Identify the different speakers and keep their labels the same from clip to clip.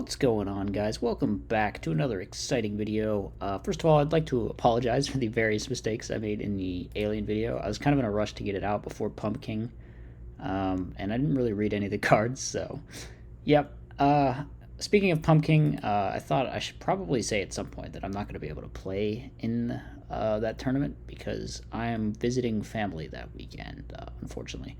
Speaker 1: What's going on, guys? Welcome back to another exciting video. First of all, I'd like to apologize for the various mistakes I made in the Alien video. I was kind of in a rush to get it out before Pumpkin, and I didn't really read any of the cards, so... Yep. Speaking of Pumpkin, I thought I should probably say at some point that I'm not going to be able to play in that tournament because I am visiting family that weekend, unfortunately.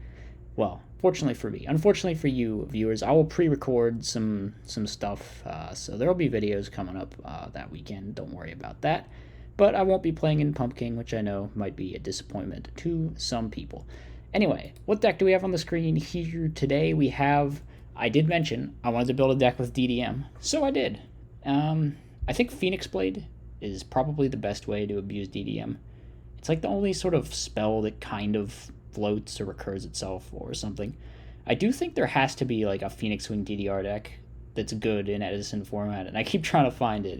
Speaker 1: Well, fortunately for me. Unfortunately for you viewers, I will pre-record some stuff, so there will be videos coming up that weekend. Don't worry about that. But I won't be playing in Pumpkin, which I know might be a disappointment to some people. Anyway, what deck do we have on the screen here today? We have... I did mention I wanted to build a deck with DDM, so I did. I think Phoenix Blade is probably the best way to abuse DDM. It's like the only sort of spell that kind of floats or recurs itself or something. I do think there has to be like a Phoenix Wing DDR deck that's good in Edison format, and I keep trying to find it,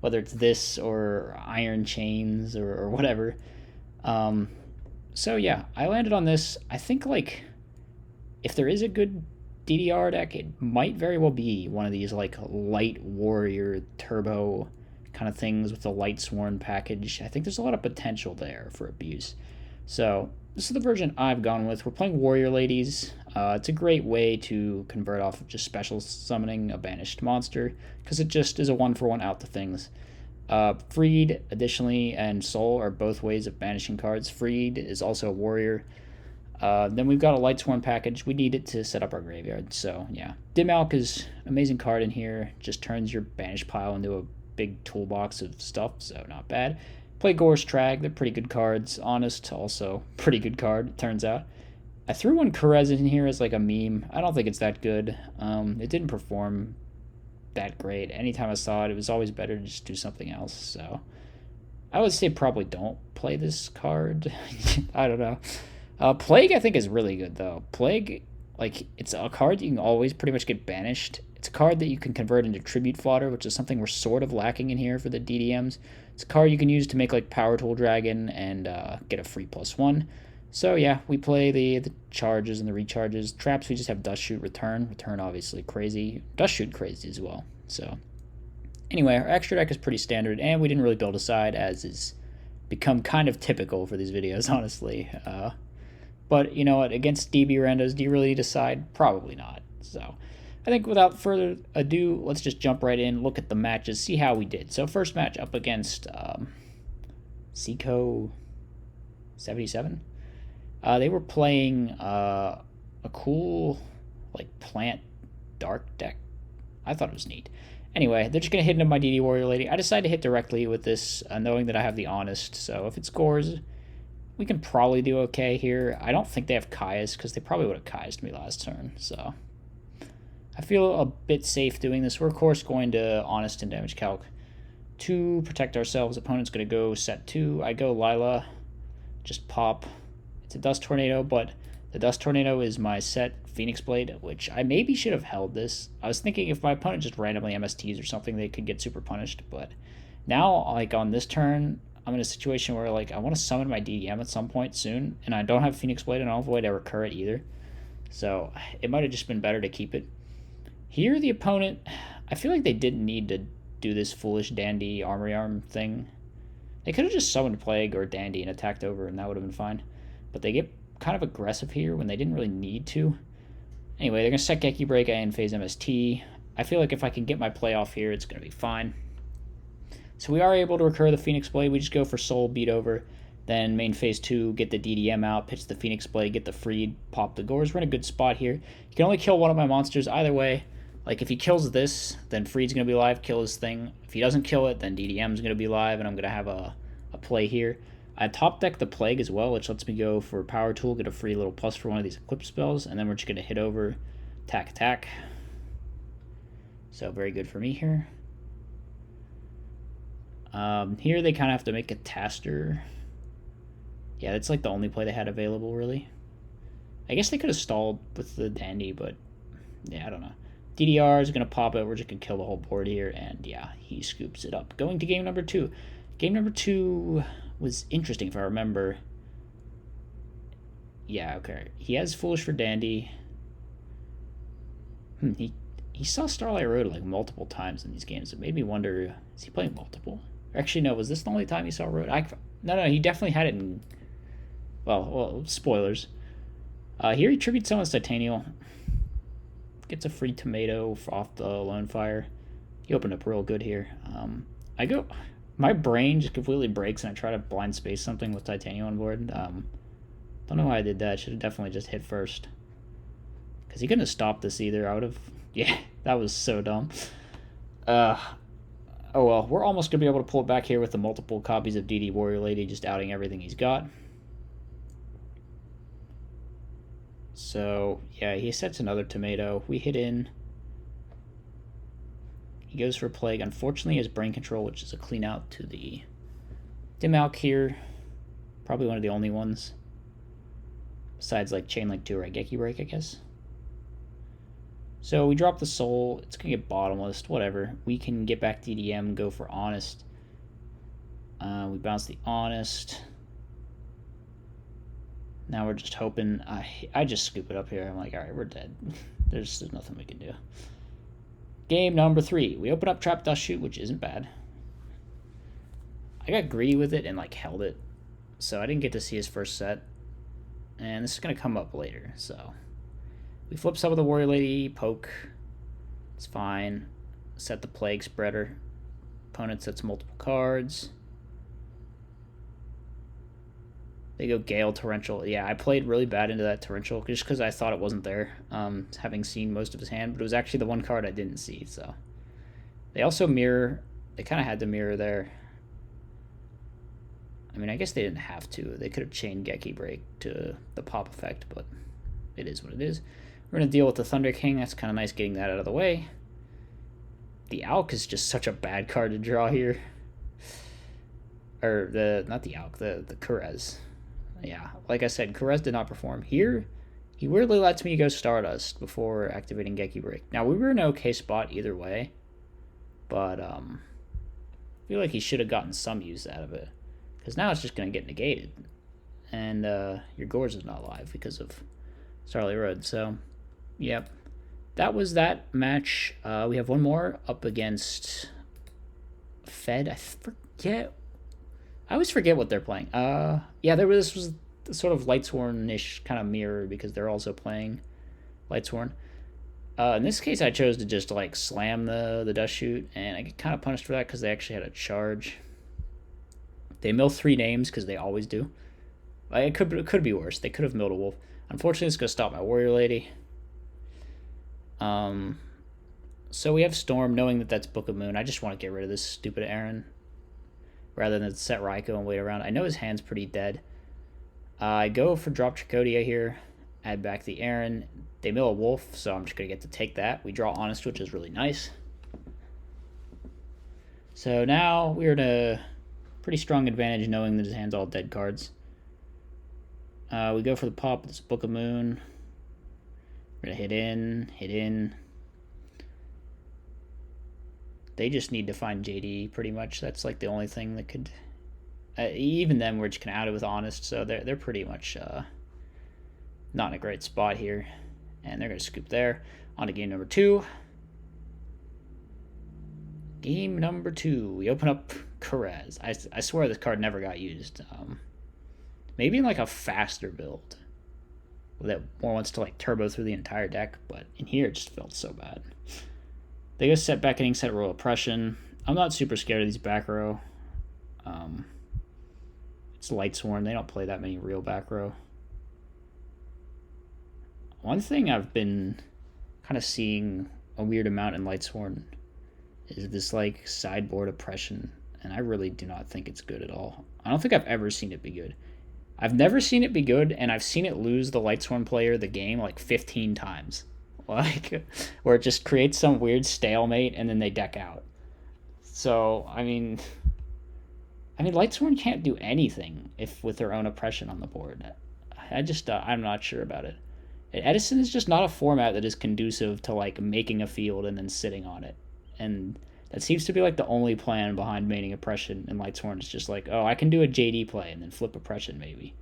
Speaker 1: whether it's this or Iron Chains or whatever. So yeah, I landed on this. I think like if there is a good DDR deck, it might very well be one of these like light warrior turbo kind of things with the light sworn package. I think there's a lot of potential there for abuse. So this is the version I've gone with. We're playing Warrior Ladies. It's a great way to convert off of just special summoning a banished monster, because it just is a one-for-one out to things. Freed, additionally, and Soul are both ways of banishing cards. Freed is also a warrior. Then we've got a Light Sworn package. We need it to set up our graveyard, so yeah. Dimmalk is an amazing card in here. Just turns your banish pile into a big toolbox of stuff, so not bad. Play Gorse Trag, they're pretty good cards. Honest, also pretty good card, it turns out. I threw one Karez in here as like a meme. I don't think it's that good. It didn't perform that great. Anytime I saw it, it was always better to just do something else. So I would say probably don't play this card. I don't know. Plague I think is really good though. Plague, like it's a card you can always pretty much get banished. It's a card that you can convert into tribute fodder, which is something we're sort of lacking in here for the DDMs. It's a card you can use to make like Power Tool Dragon and get a free +1. So yeah, we play the charges and the recharges. Traps, we just have Dust Shoot, Return. Return obviously crazy. Dust Shoot crazy as well. So anyway, our extra deck is pretty standard, and we didn't really build a side, as is become kind of typical for these videos, honestly. But you know what, against DB Randos, do you really decide? Probably not. So I think without further ado, let's just jump right in, look at the matches, see how we did. So first match up against Seco 77. They were playing a cool like plant dark deck. I thought it was neat. Anyway, they're just going to hit into my DD Warrior Lady. I decided to hit directly with this, knowing that I have the Honest. So if it scores, we can probably do okay here. I don't think they have Caius, because they probably would have Caiused me last turn. So I feel a bit safe doing this. We're, of course, going to Honest and Damage Calc to protect ourselves. Opponent's going to go set 2. I go Lila, just pop. It's a Dust Tornado, but the Dust Tornado is my set Phoenix Blade, which I maybe should have held this. I was thinking if my opponent just randomly MSTs or something, they could get super punished. But now, like on this turn, I'm in a situation where like I want to summon my DDM at some point soon, and I don't have Phoenix Blade, and I don't have a way to recur it either. So it might have just been better to keep it. Here, the opponent, I feel like they didn't need to do this foolish Dandy Armory Arm thing. They could have just summoned Plague or Dandy and attacked over, and that would have been fine. But they get kind of aggressive here when they didn't really need to. Anyway, they're going to set Geki Break and phase MST. I feel like if I can get my play off here, it's going to be fine. So we are able to recur the Phoenix Blade. We just go for Soul, beat over. Then main phase 2, get the DDM out, pitch the Phoenix Blade, get the Freed, pop the Gores. We're in a good spot here. You can only kill one of my monsters either way. Like if he kills this, then Freed's going to be live, kill his thing. If he doesn't kill it, then DDM's going to be live, and I'm going to have a play here. I top deck the Plague as well, which lets me go for Power Tool, get a free little plus for one of these Eclipse spells, and then we're just going to hit over, attack. So very good for me here. Here they kind of have to make a Taster. Yeah, that's like the only play they had available, really. I guess they could have stalled with the Dandy, but yeah, I don't know. DDR is going to pop it. We're just going to kill the whole board here, and yeah, he scoops it up. Going to game number 2. Game number 2 was interesting, if I remember. Yeah, okay. He has Foolish for Dandy. He he saw Starlight Road like multiple times in these games. It made me wonder, is he playing multiple? Actually, no. Was this the only time he saw Road? No. He definitely had it in. Well, spoilers. Here he tributes someone's Titanial. Gets a free tomato off the Lone Fire. He opened up real good here. I go. My brain just completely breaks and I try to blind space something with Titanium on board. Don't know why I did that. Should have definitely just hit first. Because he couldn't have stopped this either. I would have. Yeah, that was so dumb. Oh well, we're almost going to be able to pull it back here with the multiple copies of DD Warrior Lady just outing everything he's got. So, yeah, he sets another tomato. We hit in. He goes for Plague. Unfortunately, he has Brain Control, which is a clean out to the Dim Alk here. Probably one of the only ones. Besides, like, Chain Link 2 or Raigeki Break, I guess. So we drop the Soul. It's going to get Bottomless. Whatever. We can get back DDM, go for Honest. We bounce the Honest. Now we're just hoping. I just scoop it up here. I'm like, all right, we're dead. There's nothing we can do. Game number 3. We open up Trap Dust Shoot, which isn't bad. I got greedy with it and like held it, so I didn't get to see his first set. And this is gonna come up later. So we flip some of the Warrior Lady, poke. It's fine. Set the Plague Spreader. Opponent sets multiple cards. They go Gale, Torrential. Yeah, I played really bad into that Torrential just because I thought it wasn't there, having seen most of his hand, but it was actually the one card I didn't see, so. They also mirror. They kind of had to mirror there. I mean, I guess they didn't have to. They could have chained Geki Break to the pop effect, but it is what it is. We're going to deal with the Thunder King. That's kind of nice getting that out of the way. The Alk is just such a bad card to draw here. Or, not the Alk, the Kurez. Yeah, like I said, Kurez did not perform. Here, he weirdly lets me go Stardust before activating Geki Break. Now, we were in an okay spot either way, but I feel like he should have gotten some use out of it. Because now it's just going to get negated. And your Gorz is not live because of Starlight Road. So, yep. That was that match. We have one more up against Fed. I always forget what they're playing. Yeah, this was sort of Lightsworn-ish kind of mirror because they're also playing Lightsworn. In this case, I chose to just like slam the Dust Shoot, and I get kind of punished for that because they actually had a charge. They mill 3 names because they always do. It could be worse. They could have milled a wolf. Unfortunately, it's going to stop my Warrior Lady. So we have Storm, knowing that that's Book of Moon. I just want to get rid of this stupid Aaron rather than set Raikou and wait around. I know his hand's pretty dead. I go for drop Trachodia here, add back the Aaron. They mill a wolf, so I'm just going to get to take that. We draw Honest, which is really nice. So now we're in a pretty strong advantage knowing that his hand's all dead cards. We go for the pop. It's Book of Moon. We're going to hit in. They just need to find JD pretty much. That's like the only thing that could... even then, we're just going to out it with Honest, so they're pretty much not in a great spot here. And they're going to scoop there. On to game number 2. Game number 2. We open up Kurez. I swear this card never got used. Maybe in like a faster build that more wants to like turbo through the entire deck, but in here it just felt so bad. They go set Beckoning, set Royal Oppression. I'm not super scared of these back row. It's Lightsworn. They don't play that many real back row. One thing I've been kind of seeing a weird amount in Lightsworn is this like sideboard oppression, and I really do not think it's good at all. I don't think I've ever seen it be good. I've never seen it be good, and I've seen it lose the Lightsworn player the game like 15 times. Like, where it just creates some weird stalemate and then they deck out. So, I mean Lightsworn can't do anything if with their own oppression on the board. I'm not sure about it. Edison is just not a format that is conducive to like making a field and then sitting on it. And that seems to be like the only plan behind maining oppression in Lightsworn. It's just like, oh, I can do a JD play and then flip oppression maybe.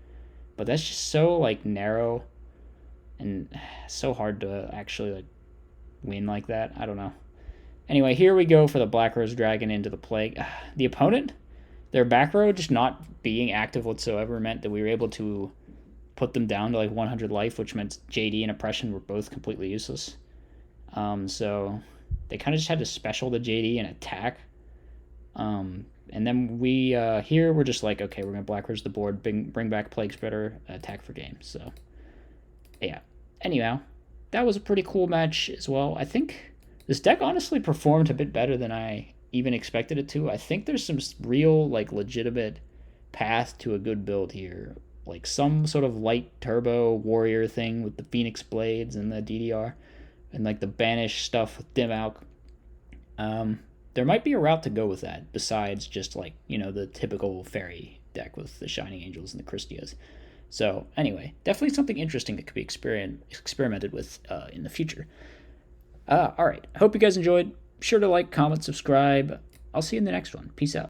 Speaker 1: But that's just so like narrow and so hard to actually like win like that. I don't know. Anyway, here we go for the Black Rose Dragon into the Plague. The opponent, their back row just not being active whatsoever meant that we were able to put them down to like 100 life, which meant JD and Oppression were both completely useless. So they kind of just had to special the JD and attack. And then we here we're just like, okay, we're gonna Black Rose the board, bring back Plague Spreader, attack for game. So yeah. Anyhow, that was a pretty cool match as well. I think this deck honestly performed a bit better than I even expected it to. I think there's some real like legitimate path to a good build here, like some sort of light turbo warrior thing with the Phoenix Blades and the DDR, and like the banish stuff with Dim Alk. There might be a route to go with that besides just like, the typical fairy deck with the Shining Angels and the Christias. So anyway, definitely something interesting that could be experimented with in the future. All right, hope you guys enjoyed. Be sure to like, comment, subscribe. I'll see you in the next one. Peace out.